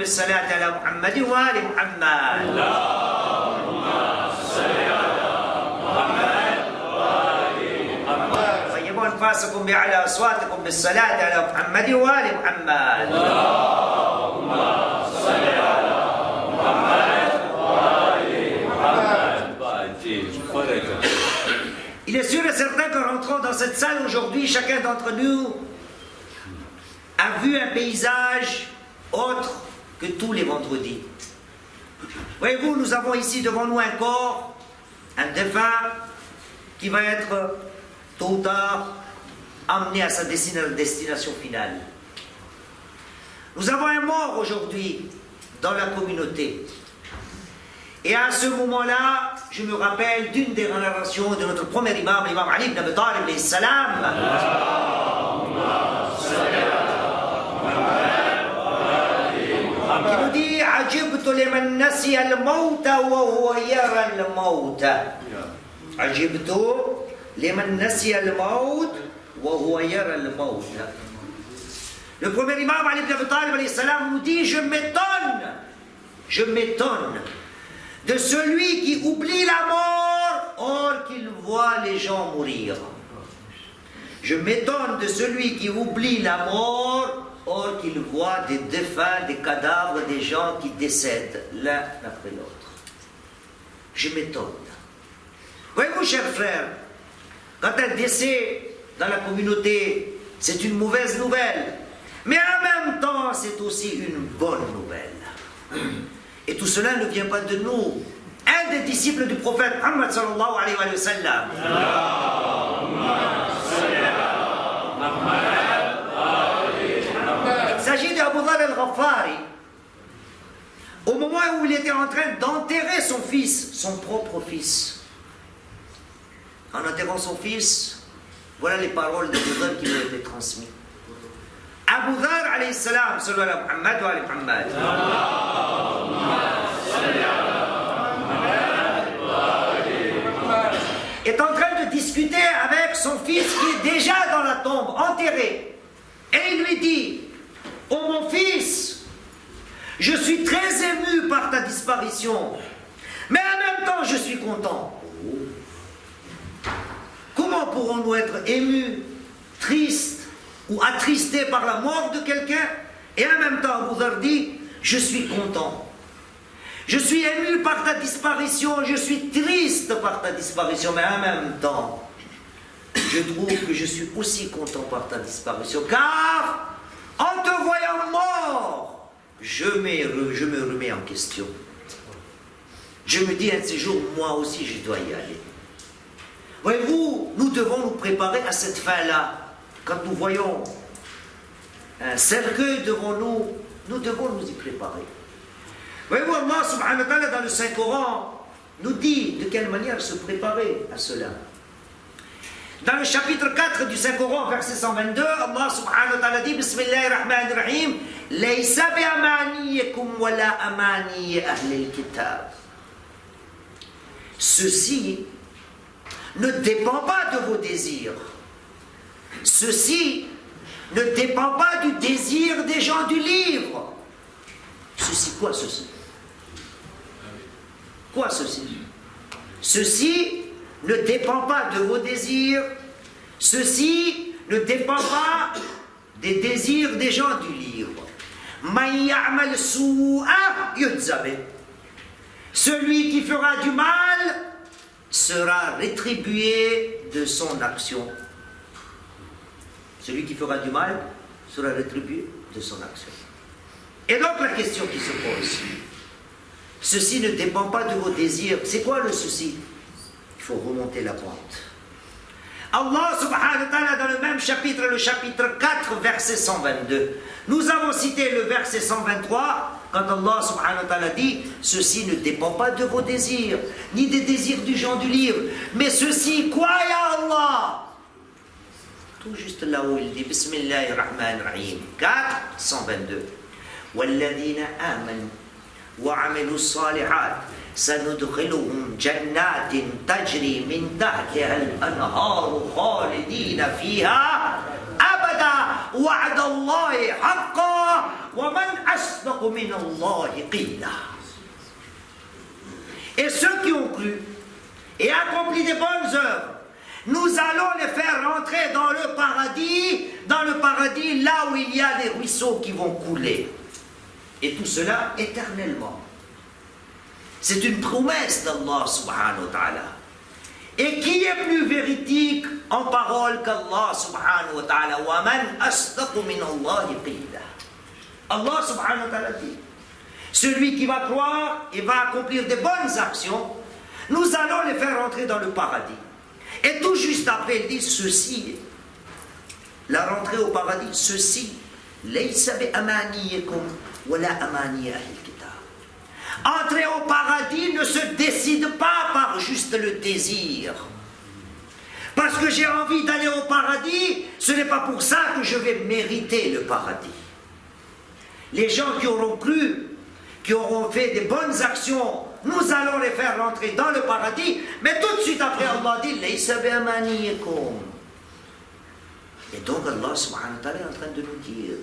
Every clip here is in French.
بالصلاة على محمد وآل محمد. اللهم صل على محمد وآل محمد. طيبوا أنفاسكم بأعلى أصواتكم بالصلاة على محمد وآل محمد. اللهم صل على محمد وآل محمد. Il est sûr et certain qu'en rentrant dans cette salle aujourd'hui, chacun d'entre nous a vu un paysage autre que tous les vendredis. Voyez-vous, nous avons ici devant nous un corps, un défunt, qui va être tôt ou tard amené à sa destination finale. Nous avons un mort aujourd'hui dans la communauté. Et à ce moment-là, je me rappelle d'une des narrations de notre premier imam, l'imam Ali ibn Abi Talib alayhi salam. Qui nous dit Ajibtu liman nasiya al-mawt wa huwa yara al-mawt. Ajibtu liman nasiya al-mawt wa huwa yara al-mawt. Le premier imam Ali ibn Abi Talib alayhi salam nous dit je m'étonne de celui qui oublie la mort or qu'il voit les gens mourir. Je m'étonne de celui qui oublie la mort or qu'il voit des défunts, des cadavres, des gens qui décèdent l'un après l'autre. Je m'étonne. Voyez-vous, chers frères, quand un décès dans la communauté, c'est une mauvaise nouvelle, mais en même temps, c'est aussi une bonne nouvelle. Et tout cela ne vient pas de nous. Un des disciples du prophète Muhammad sallallahu alayhi wa sallam. Il s'agit d'Abu Dharr al-Ghafari. Au moment où il était en train d'enterrer son fils, son propre fils. En enterrant son fils, voilà les paroles d'Abu Dharr qui lui ont été transmises. Abu Dharr alayhi salam, sallallahu alayhi wa Muhammad wa alayhi Muhammad. Est en train de discuter avec son fils qui est déjà dans la tombe, enterré. Et il lui dit, oh mon fils, je suis très ému par ta disparition, mais en même temps je suis content. Comment pourrons-nous être émus, tristes ou attristés par la mort de quelqu'un et en même temps Abu Dharr dit, je suis content. Je suis ému par ta disparition, je suis triste par ta disparition, mais en même temps, je trouve que je suis aussi content par ta disparition, car en te voyant mort, je me remets en question. Je me dis un de ces jours, moi aussi je dois y aller. Voyez-vous, nous devons nous préparer à cette fin-là. Quand nous voyons un cercueil devant nous, nous devons nous y préparer. Voyez-vous, Allah subhanahu wa ta'ala dans le Saint-Coran nous dit de quelle manière se préparer à cela. Dans le chapitre 4 du Saint-Coran, verset 122, Allah subhanahu wa ta'ala dit Bismillahirrahmanirrahim Laysa bi amaniyikum wa la amani ahli al-kitab. Ceci ne dépend pas de vos désirs. Ceci ne dépend pas du désir des gens du livre. Ceci, quoi ceci? Quoi ceci? Ceci ne dépend pas de vos désirs. Ceci ne dépend pas des désirs des gens du livre. Man ya'mal su'a yujza bih. Celui qui fera du mal sera rétribué de son action. Celui qui fera du mal sera rétribué de son action. Et donc la question qui se pose, ceci ne dépend pas de vos désirs. C'est quoi le souci? Il faut remonter la pente. Allah subhanahu wa ta'ala dans le même chapitre, le chapitre 4, verset 122. Nous avons cité le verset 123 quand Allah subhanahu wa ta'ala dit ceci ne dépend pas de vos désirs, ni des désirs du genre du livre. Mais ceci, quoi ya Allah? Tout juste là où il dit Bismillahirrahmanirrahim 4, 122. والذين آمنوا وعملوا الصالحات سندخلهم جنات تجري من تحتها الأنهار خالدين فيها أبدا وعد الله حقا وَمَنْ أَصْدَقُ مِنَ اللَّهِ قِيلًا. Et ceux qui ont cru et accompli des bonnes œuvres, nous allons les faire rentrer dans le paradis là où il y a des ruisseaux qui vont couler. Et tout cela éternellement. C'est une promesse d'Allah subhanahu wa ta'ala. Et qui est plus véridique en parole qu'Allah subhanahu wa ta'ala? وَمَنْ أَصْدَقُ مِنَ اللَّهِ قِيلًا. Allah subhanahu wa ta'ala dit, celui qui va croire et va accomplir des bonnes actions, nous allons les faire rentrer dans le paradis. Et tout juste après, il dit ceci, la rentrée au paradis, ceci, لَيْسَ بِأَمَانِيِّكُمْ وَلَا أَمَانِيَ أَهْلِ الْكِتَابِ. Entrer au paradis ne se décide pas par juste le désir. Parce que j'ai envie d'aller au paradis, ce n'est pas pour ça que je vais mériter le paradis. Les gens qui auront cru, qui auront fait des bonnes actions, nous allons les faire rentrer dans le paradis, mais tout de suite après Allah dit لَيْسَ بِأَمَانِيِّكُمْ. Et donc Allah subhanahu wa ta'ala est en train de nous dire,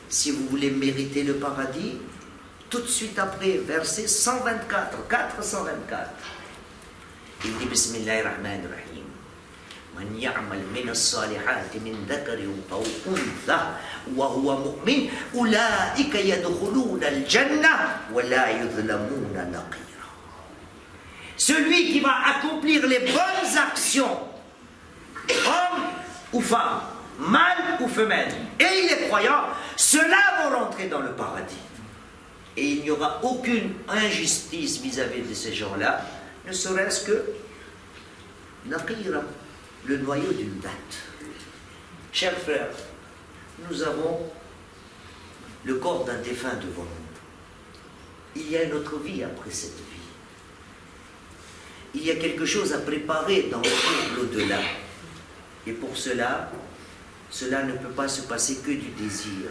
si vous voulez mériter le paradis, tout de suite après, verset 124, 424, il dit Bismillahirrahmanirrahim. من يعمل من الصالحات من ذكر أو أنثى وهو مؤمن أولئك يدخلون الجنة ولا يظلمون نقيرا. Celui qui va accomplir les bonnes actions, homme ou femme, mâle ou femelle, et il est croyant, ceux-là vont rentrer dans le paradis. Et il n'y aura aucune injustice vis-à-vis de ces gens-là, ne serait-ce que naqira, le noyau d'une date. Chers frères, nous avons le corps d'un défunt devant nous. Il y a une autre vie après cette vie. Il y a quelque chose à préparer dans l'au-delà. Et pour cela, cela ne peut pas se passer que du désir.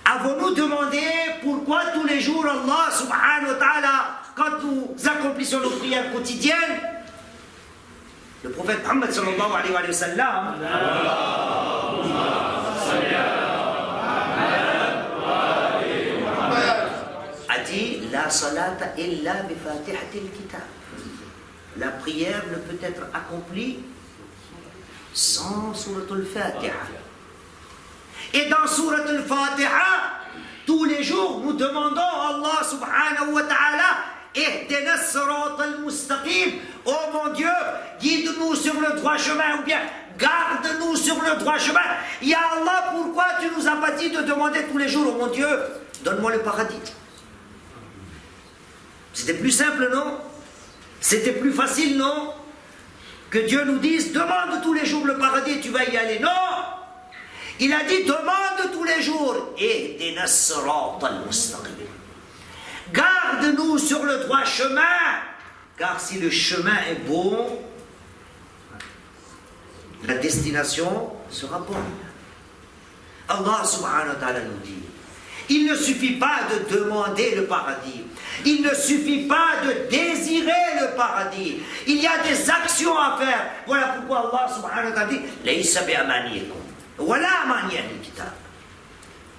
Avons-nous demandé pourquoi tous les jours Allah subhanahu wa ta'ala, quand nous accomplissons nos prières quotidiennes, le prophète Muhammad sallallahu alayhi wa sallam a dit la salata illa bi fatihatil kitab. La prière ne peut être accomplie sans suratul Fatiha. Et dans suratul Fatiha, tous les jours, nous demandons à Allah subhanahu wa ta'ala Ihdina as-siratal mustaqim. Oh mon Dieu, guide-nous sur le droit chemin, ou bien garde-nous sur le droit chemin. Ya Allah, pourquoi tu nous as pas dit de demander tous les jours, oh mon Dieu, donne-moi le paradis? C'était plus simple, non? C'était plus facile, non? Que Dieu nous dise, demande tous les jours le paradis, tu vas y aller. Non! Il a dit, demande tous les jours. Ihdina as-siratal mustaqim. Garde-nous sur le droit chemin, car si le chemin est bon, la destination sera bonne. Allah subhanahu wa ta'ala nous dit, il ne suffit pas de demander le paradis, il ne suffit pas de désirer le paradis, il y a des actions à faire. Voilà pourquoi Allah subhanahu wa ta'ala dit, laysa bi'amaniyikum wala amani ahli kitab.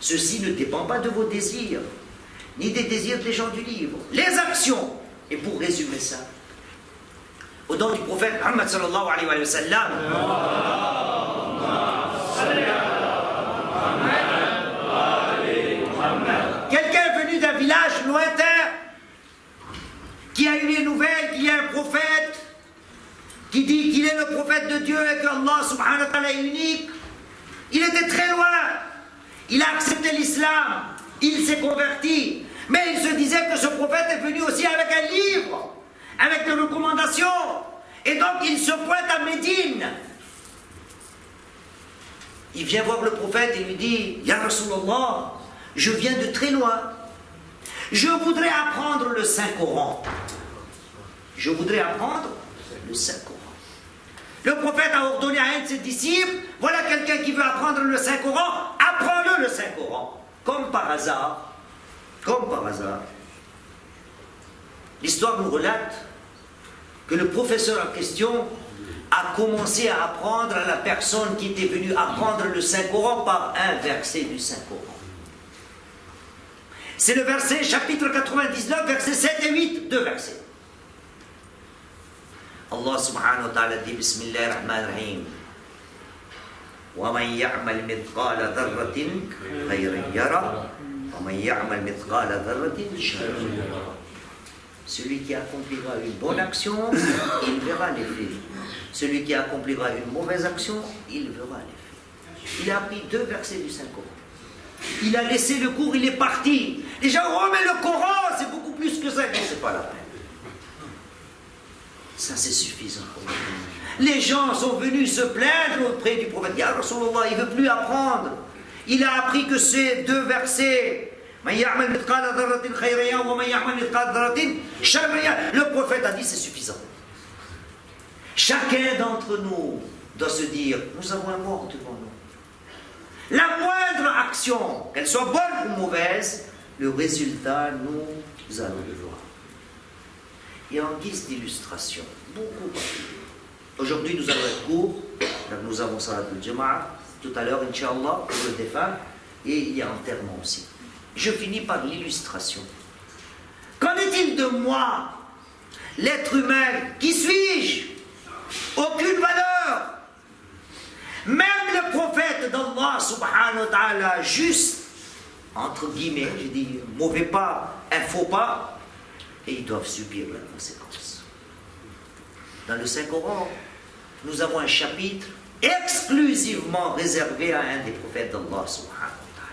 Ceci ne dépend pas de vos désirs, ni des désirs des gens du livre. Les actions. Et pour résumer ça, au nom du prophète Muhammad sallallahu alayhi wa sallam, quelqu'un est venu d'un village lointain qui a eu les nouvelles qu'il y a un prophète qui dit qu'il est le prophète de Dieu et que Allah subhanahu wa ta'ala est unique. Il était très loin. Il a accepté l'islam. Il s'est converti, mais il se disait que ce prophète est venu aussi avec un livre, avec des recommandations, et donc il se pointe à Médine. Il vient voir le prophète et lui dit, Ya Rasulallah, je viens de très loin, je voudrais apprendre le Saint-Coran. Je voudrais apprendre le Saint-Coran. Le prophète a ordonné à un de ses disciples, voilà quelqu'un qui veut apprendre le Saint-Coran, apprends-le le Saint-Coran. Comme par hasard, l'histoire nous relate que le professeur en question a commencé à apprendre à la personne qui était venue apprendre le Saint-Coran par un verset du Saint-Coran. C'est le verset, chapitre 99, versets 7 et 8, deux versets. Allah subhanahu wa ta'ala dit, Bismillah ar-Rahman ar-Rahim. وَمَنْ يَعْمَلْ مِثْقَالَ ذَرَّةٍ خَيْرًا يَرَهُ وَمَنْ يَعْمَلْ مِثْقَالَ ذَرَّةٍ شَرًّا يَرَهُ. Celui qui accomplira une bonne action, il verra l'effet. Celui qui accomplira une mauvaise action, il verra l'effet. Il a appris deux versets du Saint-Coran. Il a laissé le cours, il est parti. Les gens, oh mais le Coran, c'est beaucoup plus que ça. C'est pas la peine. Ça c'est suffisant. Les gens sont venus se plaindre auprès du prophète. Ya Rasulullah, il ne veut plus apprendre. Il a appris que ces deux versets. Le prophète a dit c'est suffisant. Chacun d'entre nous doit se dire, nous avons un mort devant nous. La moindre action, qu'elle soit bonne ou mauvaise, le résultat, nous allons le voir. Et en guise d'illustration, beaucoup. Aujourd'hui, nous avons un cours, nous avons Salat al-Jama'a, tout à l'heure, Inch'Allah, pour le défunt, et il y a enterrement aussi. Je finis par l'illustration. Qu'en est-il de moi, l'être humain? Qui suis-je? Aucune valeur. Même le prophète d'Allah, subhanahu wa ta'ala, juste, entre guillemets, j'ai dit, mauvais pas, un faux pas, et ils doivent subir la conséquence. Dans le Saint-Coran, nous avons un chapitre exclusivement réservé à un des prophètes d'Allah, subhanahu wa ta'ala.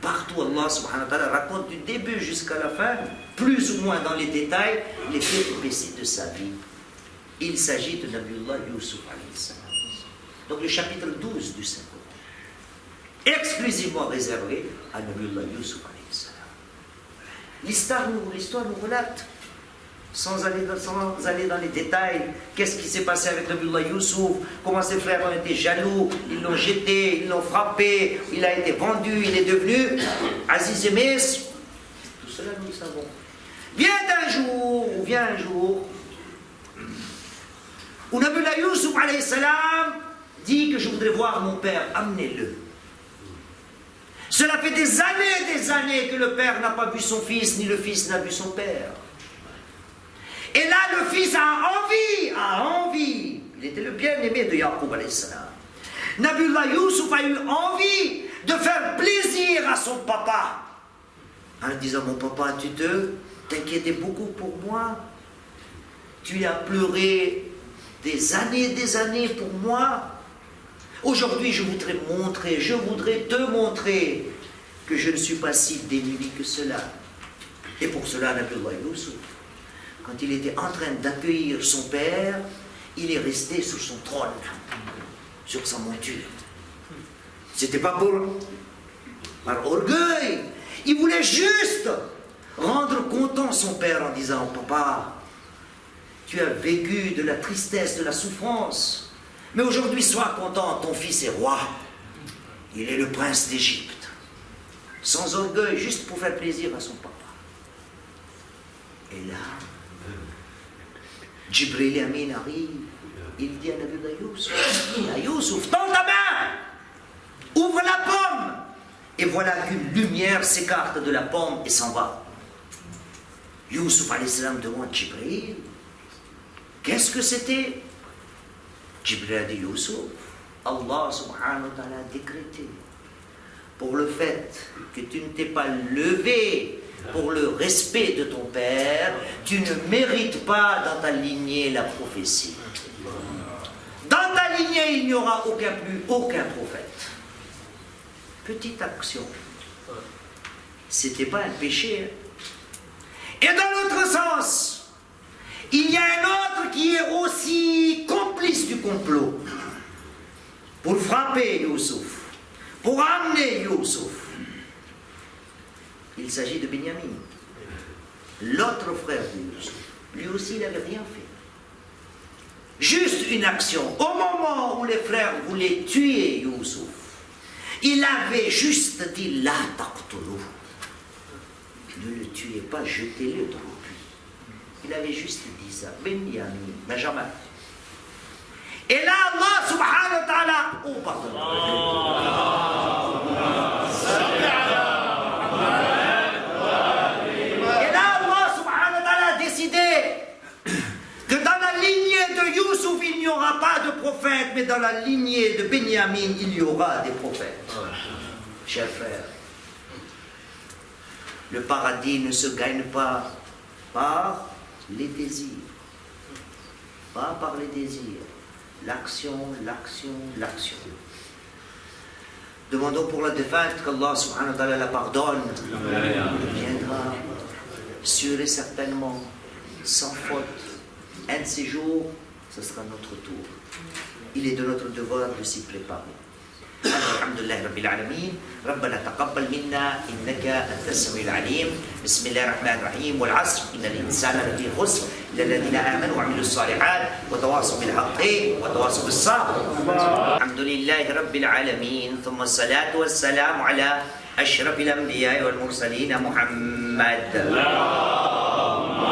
Partout, Allah, subhanahu wa ta'ala, raconte du début jusqu'à la fin, plus ou moins dans les détails, les péripéties de sa vie. Il s'agit de Nabiullah Yusuf alayhi salam. Donc le chapitre 12 du Saint-Coran, exclusivement réservé à Nabiullah Yusuf alayhi salam. L'histoire nous relate, sans aller dans les détails, qu'est-ce qui s'est passé avec Nabiullah Yusuf, comment ses frères ont été jaloux, ils l'ont jeté, ils l'ont frappé, il a été vendu, il est devenu Aziz et Misr. Tout cela nous le savons. Vient un jour où Nabiullah Yusuf alayhi salam dit que je voudrais voir mon père, amenez-le. Cela fait des années que le père n'a pas vu son fils, ni le fils n'a vu son père. Et là, le fils a envie. Il était le bien-aimé de Yaqub alayhi salam. Nabiullah Yusuf a eu envie de faire plaisir à son papa. En disant, mon papa, tu t'inquiétais beaucoup pour moi. Tu as pleuré des années pour moi. Aujourd'hui, je voudrais te montrer que je ne suis pas si démuni que cela. Et pour cela, Nabiullah Yusuf, quand il était en train d'accueillir son père, il est resté sur son trône, sur sa monture. C'était pas par orgueil. Il voulait juste rendre content son père en disant, papa, tu as vécu de la tristesse, de la souffrance. Mais aujourd'hui, sois content, ton fils est roi. Il est le prince d'Égypte. Sans orgueil, juste pour faire plaisir à son papa. Et là, Jibril Amin arrive. Il dit à Nabiullah Yusuf, Yusuf, tends ta main, ouvre la pomme. Et voilà qu'une lumière s'écarte de la pomme et s'en va. Yusuf alayhi salam demande Jibril, qu'est-ce que c'était? Jibril a dit, Yusuf, Allah subhanahu wa ta'ala a décrété pour le fait que tu ne t'es pas levé pour le respect de ton père, tu ne mérites pas dans ta lignée la prophétie. Dans ta lignée, il n'y aura aucun prophète. Petite action. C'était pas un péché. Et dans l'autre sens, il y a un autre qui est aussi complice du complot pour frapper Youssouf, pour amener Youssouf. Il s'agit de Binyamin, l'autre frère de Youssouf. Lui aussi, il n'avait rien fait. Juste une action. Au moment où les frères voulaient tuer Youssouf, il avait juste dit la taqtulu. Ne le tuez pas, jetez-le dans le puits. Il avait juste dit ça. Binyamin, Benjamin, Et là, Allah subhanahu wa ta'ala, oh pardon. Et là, Allah subhanahu wa ta'ala a décidé que dans la lignée de Youssouf, il n'y aura pas de prophète, mais dans la lignée de Benyamin, il y aura des prophètes. Chers frères, le paradis ne se gagne pas par les désirs, pas par les désirs. L'action, l'action, l'action. Demandons pour la défunte qu'Allah subhanahu wa ta'ala la pardonne. Viendra, sûr et certainement, sans faute. Un de ces jours, ce sera notre tour. Il est de notre devoir de s'y préparer. Alhamdulillah Rabbil Alameen. ربنا تقبل منا إنك أنت السميع العليم. بسم الله الرحمن الرحيم. والعصر إن الإنسان لفي خسر إلا الذين آمنوا وعملوا الصالحات وتواصوا بالحق وتواصوا بالصبر. الحمد لله رب العالمين. ثم الصلاة والسلام على أشرف الأنبياء والمرسلين محمد. اللهم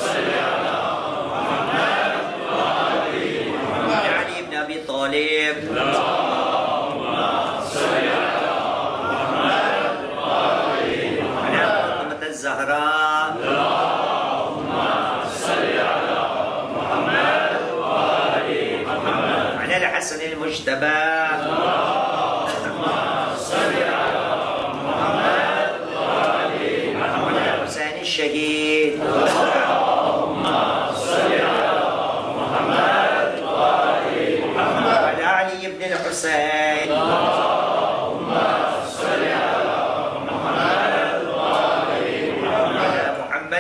صل على محمد علي بن أبي طالب. الزهراء. اللهم صل على محمد وآل محمد. على الحسن المجتبى. اللهم صل على محمد وآل محمد. على الحسين الشهيد. اللهم صل على محمد وآل محمد. على علي بن الحسين.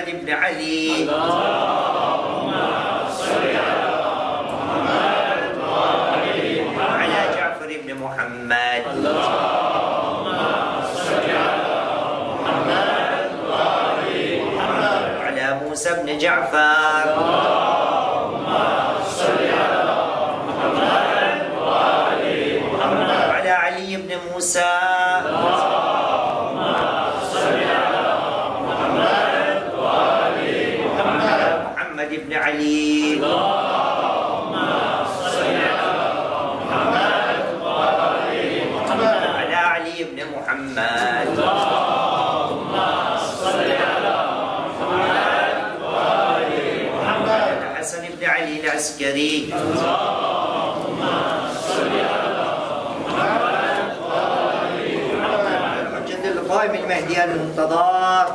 بن علي. اللهم صل على محمد وآل محمد. على جعفر بن محمد. اللهم صل على محمد وآل محمد. على موسى بن جعفر. اللهم صل على محمد وآل محمد. على علي بن موسى. ابن علي. اللهم صل على محمد وآل محمد. على علي بن محمد. اللهم صل على محمد وآل محمد. الحسن بن علي العسكري. اللهم صل على محمد وآل محمد. الحجة القائم المهدي المنتظر.